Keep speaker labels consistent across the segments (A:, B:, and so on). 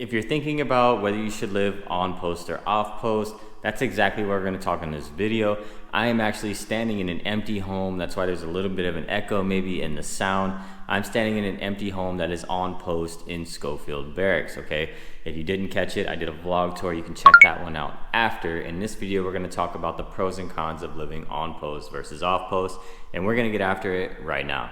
A: If you're thinking about whether you should live on post or off post, that's exactly what we're going to talk in this video. I am actually standing in an empty home. That's why there's a little bit of an echo maybe in the sound. I'm standing in an empty home that is on post in Schofield Barracks, okay? If you didn't catch it, I did a vlog tour. You can check that one out after. In this video, we're going to talk about the pros and cons of living on post versus off post, and we're going to get after it right now.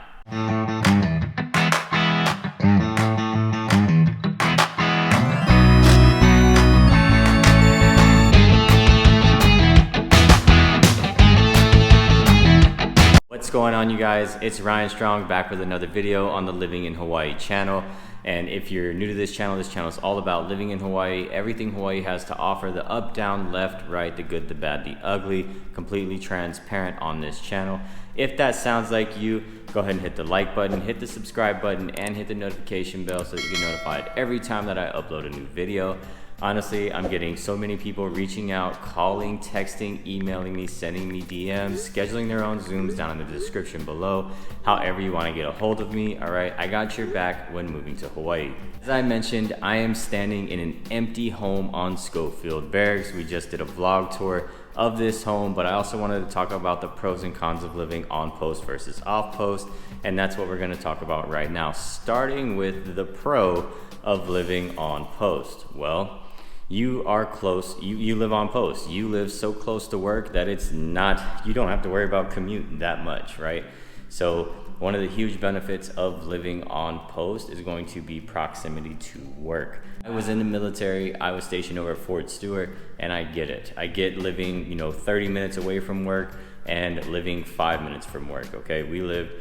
A: What's going on, you guys? It's Ryan Strong back with another video on the Living in Hawaii channel. And if you're new to this channel is all about living in Hawaii, everything Hawaii has to offer, the up, down, left, right, the good, the bad, the ugly, completely transparent on this channel. If that sounds like you, go ahead and hit the like button, hit the subscribe button, and hit the notification bell so that you get notified every time that I upload a new video. Honestly, I'm getting so many people reaching out, calling, texting, emailing me, sending me DMs, scheduling their own Zooms down in the description below. However you want to get a hold of me, all right? I got your back when moving to Hawaii. As I mentioned, I am standing in an empty home on Schofield Barracks. We just did a vlog tour of this home, but I also wanted to talk about the pros and cons of living on post versus off post, and that's what we're going to talk about right now, starting with the pro of living on post. Well, you are close, you live on post. You live so close to work that you don't have to worry about commute that much, right? So one of the huge benefits of living on post is going to be proximity to work. I was in the military, I was stationed over at Fort Stewart, and I get it. I get living, 30 minutes away from work and living 5 minutes from work, okay? We live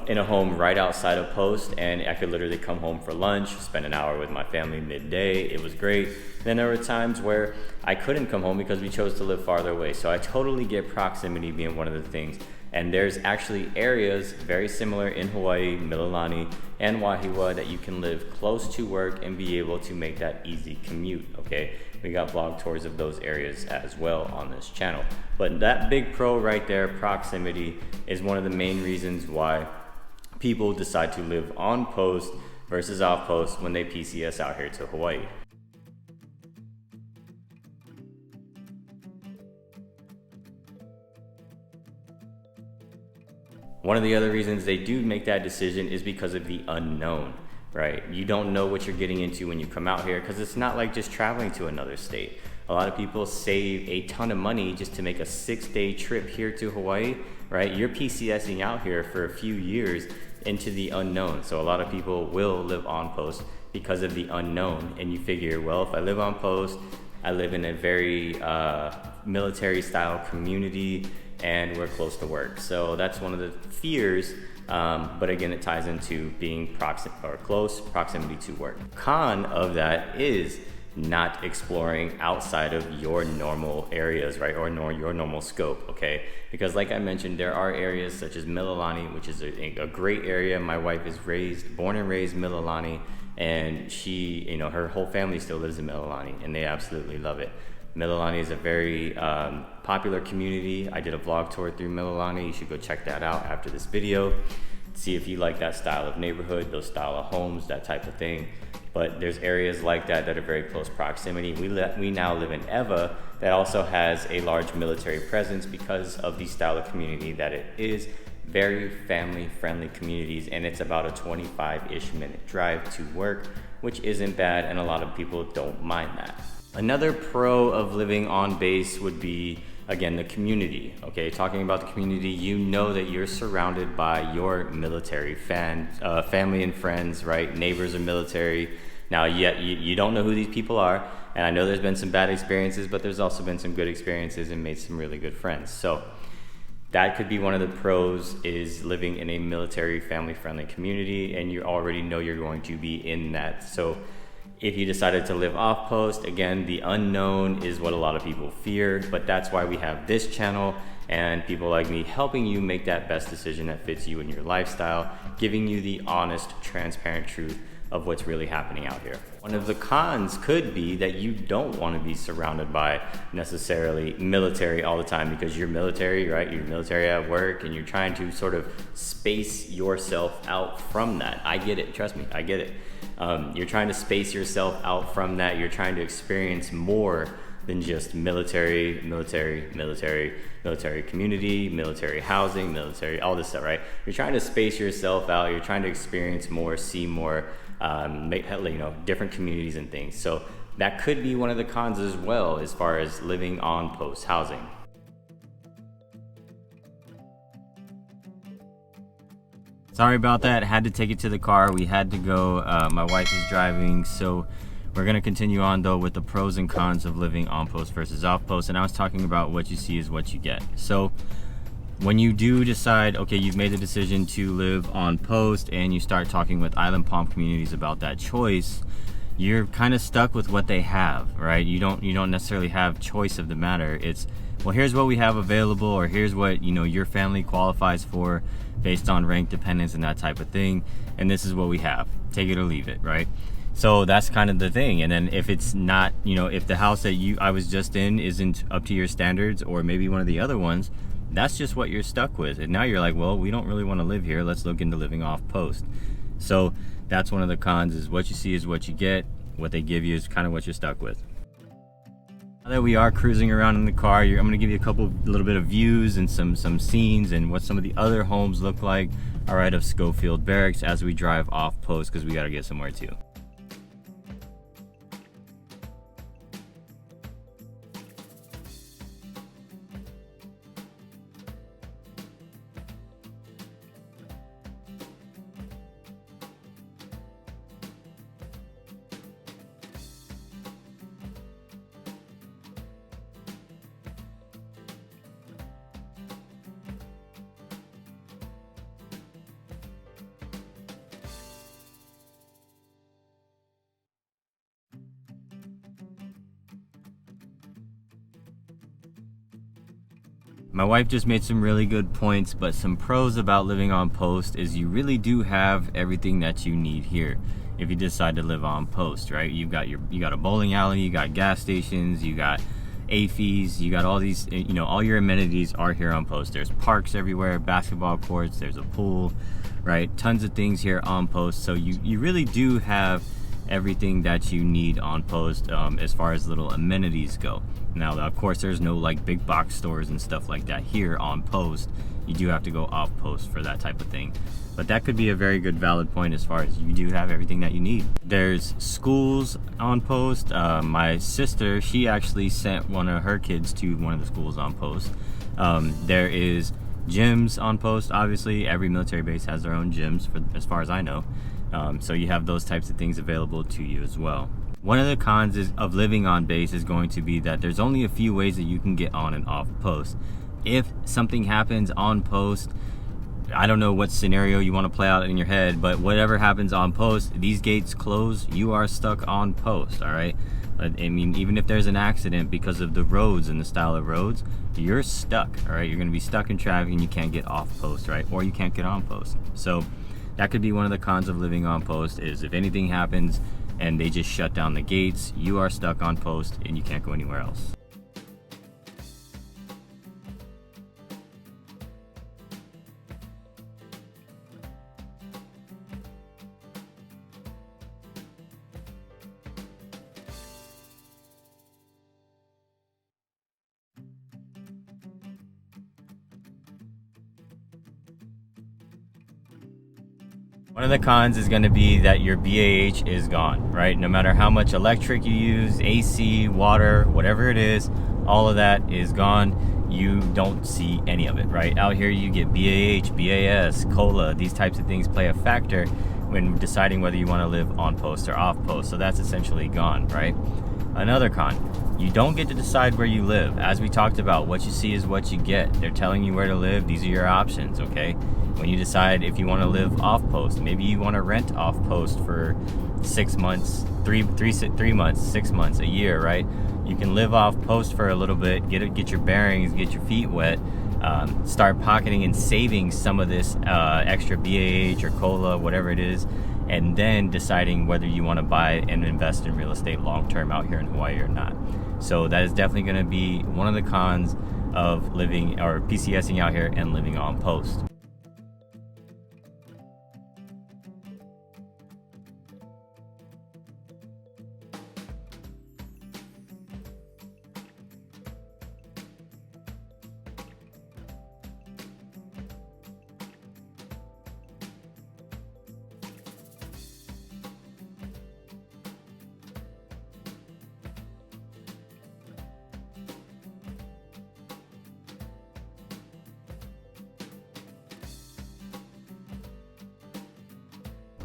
A: in a home right outside of post, and I could literally come home for lunch, spend an hour with my family midday. It was great. Then there were times where I couldn't come home because we chose to live farther away. So I totally get proximity being one of the things. And there's actually areas very similar in Hawaii, Mililani, and Wahiawa that you can live close to work and be able to make that easy commute, okay? We got vlog tours of those areas as well on this channel. But that big pro right there, proximity, is one of the main reasons why people decide to live on post versus off post when they PCS out here to Hawaii. One of the other reasons they do make that decision is because of the unknown, right? You don't know what you're getting into when you come out here, because it's not like just traveling to another state. A lot of people save a ton of money just to make a 6-day trip here to Hawaii, right? You're PCSing out here for a few years into the unknown. So a lot of people will live on post because of the unknown. And you figure, well, if I live on post, I live in a very military style community, and we're close to work. So that's one of the fears, but again, it ties into being close proximity to work. Con of that is not exploring outside of your normal areas, right? Or your normal scope, okay? Because like I mentioned, there are areas such as Mililani, which is a great area. My wife is born and raised Mililani, and she, her whole family still lives in Mililani, and they absolutely love it. Mililani is a very popular community. I did a vlog tour through Mililani. You should go check that out after this video. See if you like that style of neighborhood, those style of homes, that type of thing. But there's areas like that are very close proximity. We now live in Ewa that also has a large military presence because of the style of community that it is. Very family-friendly communities, and it's about a 25-ish minute drive to work, which isn't bad, and a lot of people don't mind that. Another pro of living on base would be, again, the community, okay? Talking about the community, you know that you're surrounded by your military family and friends, right? Neighbors are military. Now, yet you don't know who these people are, and I know there's been some bad experiences, but there's also been some good experiences and made some really good friends. So that could be one of the pros, is living in a military family-friendly community, and you already know you're going to be in that. So if you decided to live off post, again, the unknown is what a lot of people fear, but that's why we have this channel and people like me helping you make that best decision that fits you and your lifestyle, giving you the honest, transparent truth of what's really happening out here. One of the cons could be that you don't want to be surrounded by necessarily military all the time, because you're military, right? You're military at work, and you're trying to sort of space yourself out from that. I get it, trust me, I get it. You're trying to space yourself out from that. You're trying to experience more than just military community, military housing, military, all this stuff, right? You're trying to space yourself out. You're trying to experience more, see more, different communities and things. So that could be one of the cons as well, as far as living on post housing. Sorry about that. Had to take it to the car. We had to go. My wife is driving, so we're going to continue on though with the pros and cons of living on post versus off post. And I was talking about what you see is what you get. So when you do decide, okay, you've made the decision to live on post, and you start talking with Island Palm communities about that choice, you're kind of stuck with what they have, right? You don't necessarily have choice of the matter. It's, well, here's what we have available, or here's what, your family qualifies for based on rank dependence and that type of thing, and this is what we have. Take it or leave it, right? So that's kind of the thing. And then if it's not, if the house that I was just in isn't up to your standards, or maybe one of the other ones, that's just what you're stuck with. And now you're like, well, we don't really want to live here. Let's look into living off post. So that's one of the cons, is what you see is what you get. What they give you is kind of what you're stuck with. Now that we are cruising around in the car, I'm going to give you a little bit of views and some scenes and what some of the other homes look like, all right, of Schofield Barracks as we drive off post, because we got to get somewhere too. My wife just made some really good points, but some pros about living on post is you really do have everything that you need here if you decide to live on post, right? You got a bowling alley, you got gas stations, you got AFEs, you got all these, all your amenities are here on post. There's parks everywhere, basketball courts, there's a pool, right? Tons of things here on post. So you really do have everything that you need on post as far as little amenities go. Now, of course, there's no like big box stores and stuff like that here on post. You do have to go off post for that type of thing. But that could be a very good valid point, as far as you do have everything that you need. There's schools on post. My sister, she actually sent one of her kids to one of the schools on post. There is gyms on post. Obviously, every military base has their own gyms, as far as I know. So you have those types of things available to you as well. One of the cons of living on base is going to be that there's only a few ways that you can get on and off post. If something happens on post, I don't know what scenario you want to play out in your head, but whatever happens on post, these gates close, you are stuck on post, all right? I mean, even if there's an accident because of the roads and the style of roads, you're stuck, all right? You're going to be stuck in traffic and you can't get off post, right? Or you can't get on post. So that could be one of the cons of living on post, is if anything happens and they just shut down the gates, you are stuck on post and you can't go anywhere else. One of the cons is going to be that your BAH is gone, right? No matter how much electric you use, AC, water, whatever it is, all of that is gone. You don't see any of it, right? Out here you get BAH, BAS, COLA, these types of things play a factor when deciding whether you want to live on post or off post. So that's essentially gone, right? Another con, you don't get to decide where you live. As we talked about, what you see is what you get. They're telling you where to live. These are your options, okay? When you decide if you want to live off post, maybe you want to rent off post for 6 months, 3 months, 6 months, a year, right? You can live off post for a little bit, get your bearings, get your feet wet, start pocketing and saving some of this extra BAH or COLA, whatever it is, and then deciding whether you want to buy and invest in real estate long term out here in Hawaii or not. So that is definitely going to be one of the cons of living or PCSing out here and living on post.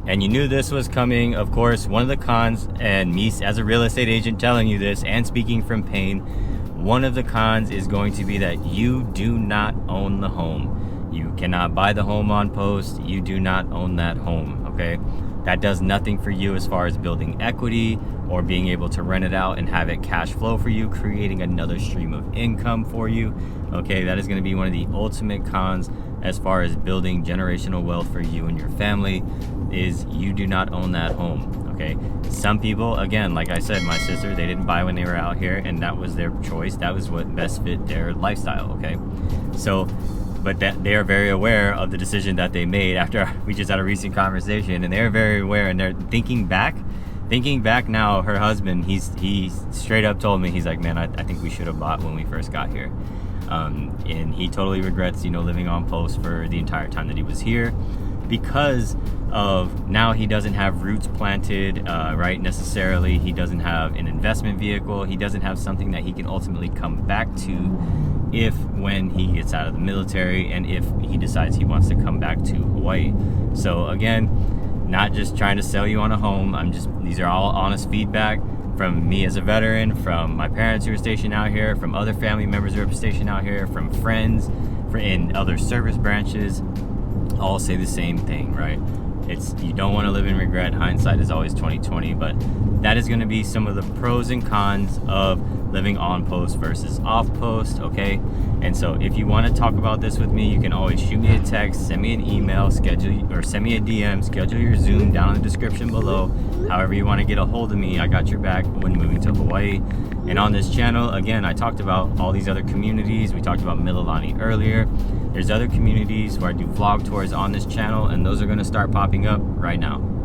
A: And you knew this was coming. Of course, one of the cons, and me as a real estate agent telling you this and speaking from pain, one of the cons is going to be that you do not own the home. You cannot buy the home on post. You do not own that home, okay? That does nothing for you as far as building equity or being able to rent it out and have it cash flow for you, creating another stream of income for you, okay? That is going to be one of the ultimate cons as far as building generational wealth for you and your family, is you do not own that home, okay? Some people, again, like I said, my sister, they didn't buy when they were out here, and that was their choice. That was what best fit their lifestyle, okay? So, but that they are very aware of the decision that they made after we just had a recent conversation, and they're very aware, and they're thinking back now. Her husband, he straight up told me, he's like, man, I think we should have bought when we first got here. And he totally regrets, living on post for the entire time that he was here, because of now he doesn't have roots planted, right? Necessarily, he doesn't have an investment vehicle. He doesn't have something that he can ultimately come back to when he gets out of the military, and if he decides he wants to come back to Hawaii. So again, not just trying to sell you on a home. These are all honest feedback from me as a veteran, from my parents who are stationed out here, from other family members who are stationed out here, from friends in other service branches. All say the same thing, right? You don't want to live in regret. Hindsight is always 20/20, but that is going to be some of the pros and cons of living on post versus off post, okay? And so if you want to talk about this with me, you can always shoot me a text, send me an email, send me a DM, schedule your Zoom down in the description below. However you want to get a hold of me, I got your back when moving to Hawaii. And on this channel, again, I talked about all these other communities. We talked about Mililani earlier. There's other communities where I do vlog tours on this channel, and those are going to start popping up right now.